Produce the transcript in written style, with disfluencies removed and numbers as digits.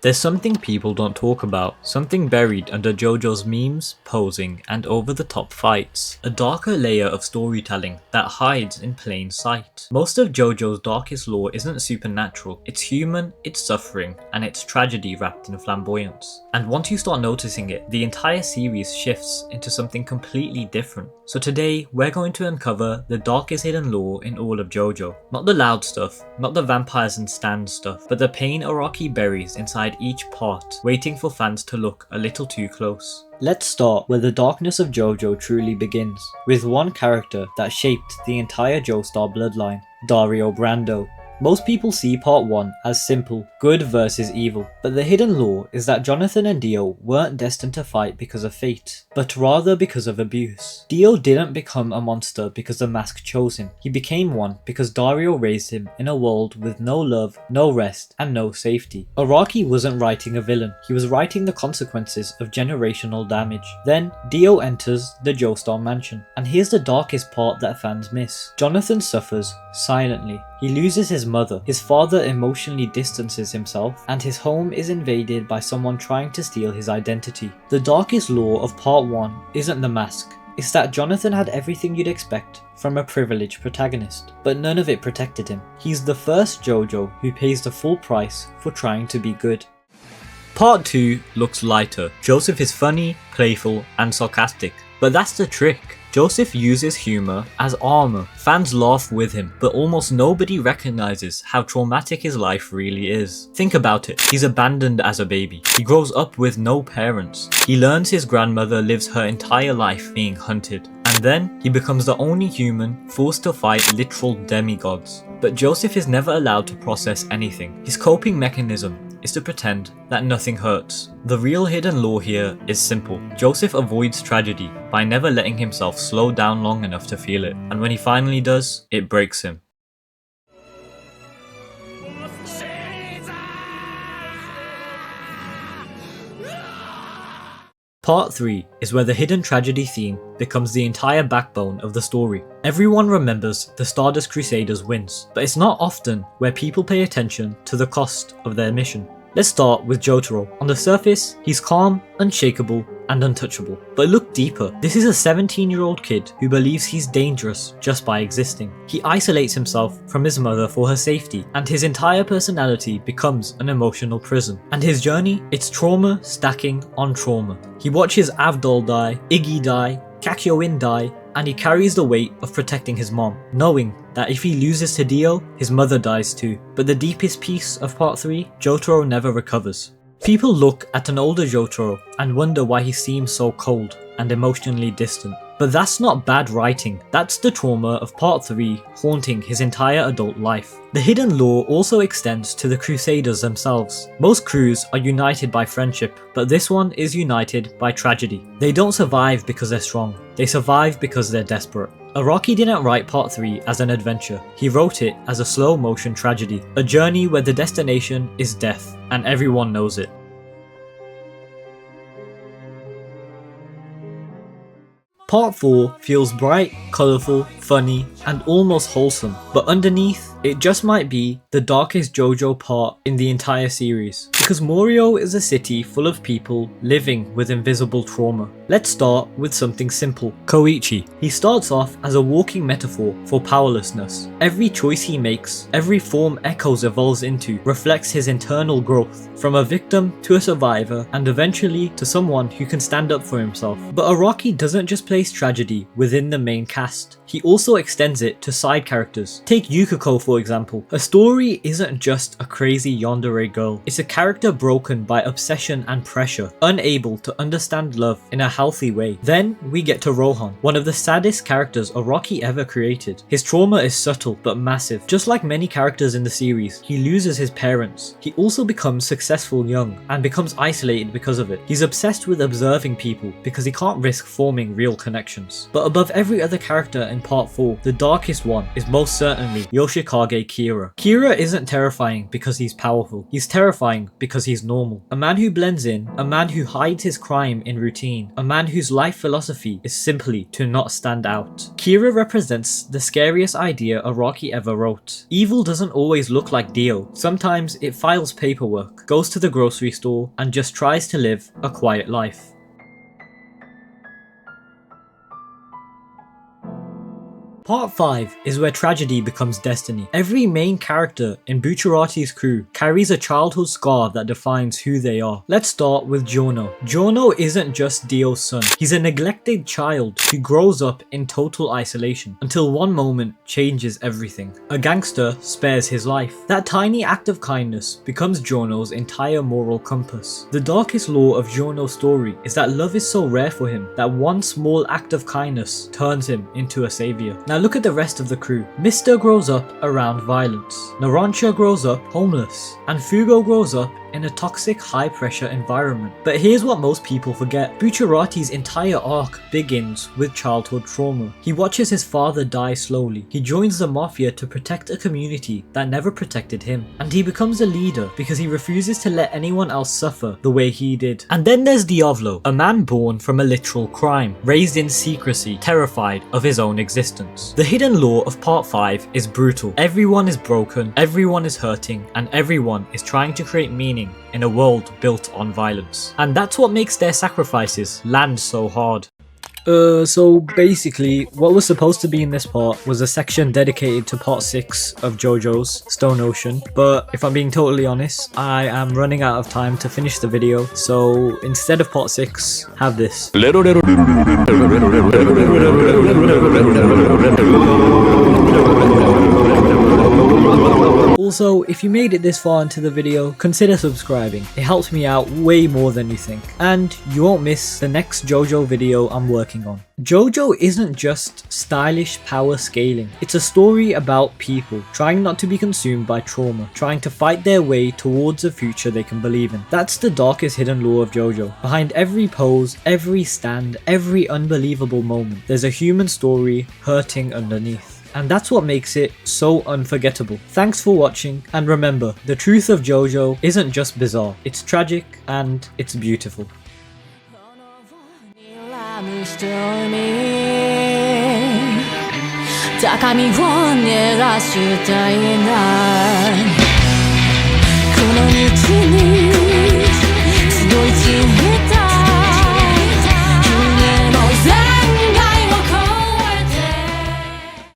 There's something people don't talk about, something buried under JoJo's memes, posing, and over-the-top fights. A darker layer of storytelling that hides in plain sight. Most of JoJo's darkest lore isn't supernatural, it's human, it's suffering, and it's tragedy wrapped in flamboyance. And once you start noticing it, the entire series shifts into something completely different. So today, we're going to uncover the darkest hidden lore in all of JoJo. Not the loud stuff, not the vampires and stands stuff, but the pain Araki buries inside each part, waiting for fans to look a little too close. Let's start where the darkness of JoJo truly begins, with one character that shaped the entire Joestar bloodline, Dario Brando. Most people see part 1 as simple, good versus evil, but the hidden lore is that Jonathan and Dio weren't destined to fight because of fate, but rather because of abuse. Dio didn't become a monster because the mask chose him, he became one because Dario raised him in a world with no love, no rest, and no safety. Araki wasn't writing a villain, he was writing the consequences of generational damage. Then, Dio enters the Joestar mansion, and here's the darkest part that fans miss. Jonathan suffers silently. He loses his mother, his father emotionally distances himself, and his home is invaded by someone trying to steal his identity. The darkest lore of part 1 isn't the mask, it's that Jonathan had everything you'd expect from a privileged protagonist, but none of it protected him. He's the first JoJo who pays the full price for trying to be good. Part 2 looks lighter. Joseph is funny, playful, and sarcastic, but that's the trick. Joseph uses humour as armour. Fans laugh with him, but almost nobody recognises how traumatic his life really is. Think about it, he's abandoned as a baby. He grows up with no parents. He learns his grandmother lives her entire life being hunted. And then, he becomes the only human forced to fight literal demigods. But Joseph is never allowed to process anything. His coping mechanism is to pretend that nothing hurts. The real hidden lore here is simple. Joseph avoids tragedy by never letting himself slow down long enough to feel it, and when he finally does, it breaks him. Part 3 is where the hidden tragedy theme becomes the entire backbone of the story. Everyone remembers the Stardust Crusaders wins, but it's not often where people pay attention to the cost of their mission. Let's start with Jotaro. On the surface, he's calm, unshakable, and untouchable. But look deeper. This is a 17-year-old kid who believes he's dangerous just by existing. He isolates himself from his mother for her safety, and his entire personality becomes an emotional prison. And his journey? It's trauma stacking on trauma. He watches Avdol die, Iggy die, Kakyoin die, and he carries the weight of protecting his mom, knowing that if he loses to Dio, his mother dies too. But the deepest piece of part 3, Jotaro never recovers. People look at an older Jotaro and wonder why he seems so cold and emotionally distant. But that's not bad writing, that's the trauma of part 3 haunting his entire adult life. The hidden lore also extends to the Crusaders themselves. Most crews are united by friendship, but this one is united by tragedy. They don't survive because they're strong, they survive because they're desperate. Araki didn't write part 3 as an adventure, he wrote it as a slow motion tragedy, a journey where the destination is death, and everyone knows it. Part 4 feels bright, colourful, funny, and almost wholesome, but underneath, it just might be the darkest JoJo part in the entire series. Because Morio is a city full of people living with invisible trauma. Let's start with something simple. Koichi. He starts off as a walking metaphor for powerlessness. Every choice he makes, every form Echoes evolves into, reflects his internal growth, from a victim to a survivor, and eventually to someone who can stand up for himself. But Araki doesn't just place tragedy within the main cast, he also extends it to side characters. Take Yukiko for example. A story isn't just a crazy yandere girl, it's a character broken by obsession and pressure, unable to understand love in a healthy way. Then we get to Rohan, one of the saddest characters Araki ever created. His trauma is subtle but massive. Just like many characters in the series, he loses his parents. He also becomes successful young and becomes isolated because of it. He's obsessed with observing people because he can't risk forming real connections. But above every other character in part 4, the darkest one is most certainly Yoshikage Hokage Kira. Kira isn't terrifying because he's powerful, he's terrifying because he's normal. A man who blends in, a man who hides his crime in routine, a man whose life philosophy is simply to not stand out. Kira represents the scariest idea Araki ever wrote. Evil doesn't always look like Dio. Sometimes it files paperwork, goes to the grocery store, and just tries to live a quiet life. Part 5 is where tragedy becomes destiny. Every main character in Bucciarati's crew carries a childhood scar that defines who they are. Let's start with Giorno. Giorno isn't just Dio's son. He's a neglected child who grows up in total isolation until one moment changes everything. A gangster spares his life. That tiny act of kindness becomes Giorno's entire moral compass. The darkest law of Giorno's story is that love is so rare for him that one small act of kindness turns him into a savior. Now look at the rest of the crew. Mister grows up around violence, Narancia grows up homeless, and Fugo grows up in a toxic, high-pressure environment. But here's what most people forget. Bucciarati's entire arc begins with childhood trauma. He watches his father die slowly. He joins the mafia to protect a community that never protected him. And he becomes a leader because he refuses to let anyone else suffer the way he did. And then there's Diavolo, a man born from a literal crime, raised in secrecy, terrified of his own existence. The hidden law of Part 5 is brutal. Everyone is broken, everyone is hurting, and everyone is trying to create meaning in a world built on violence. And that's what makes their sacrifices land so hard. So basically, what was supposed to be in this part was a section dedicated to part 6 of JoJo's Stone Ocean, but if I'm being totally honest, I am running out of time to finish the video, so instead of part 6, have this. Also, if you made it this far into the video, consider subscribing. It helps me out way more than you think. And you won't miss the next JoJo video I'm working on. JoJo isn't just stylish power scaling. It's a story about people trying not to be consumed by trauma, trying to fight their way towards a future they can believe in. That's the darkest hidden law of JoJo. Behind every pose, every stand, every unbelievable moment, there's a human story hurting underneath. And that's what makes it so unforgettable. Thanks for watching, and remember, the truth of JoJo isn't just bizarre, it's tragic and it's beautiful.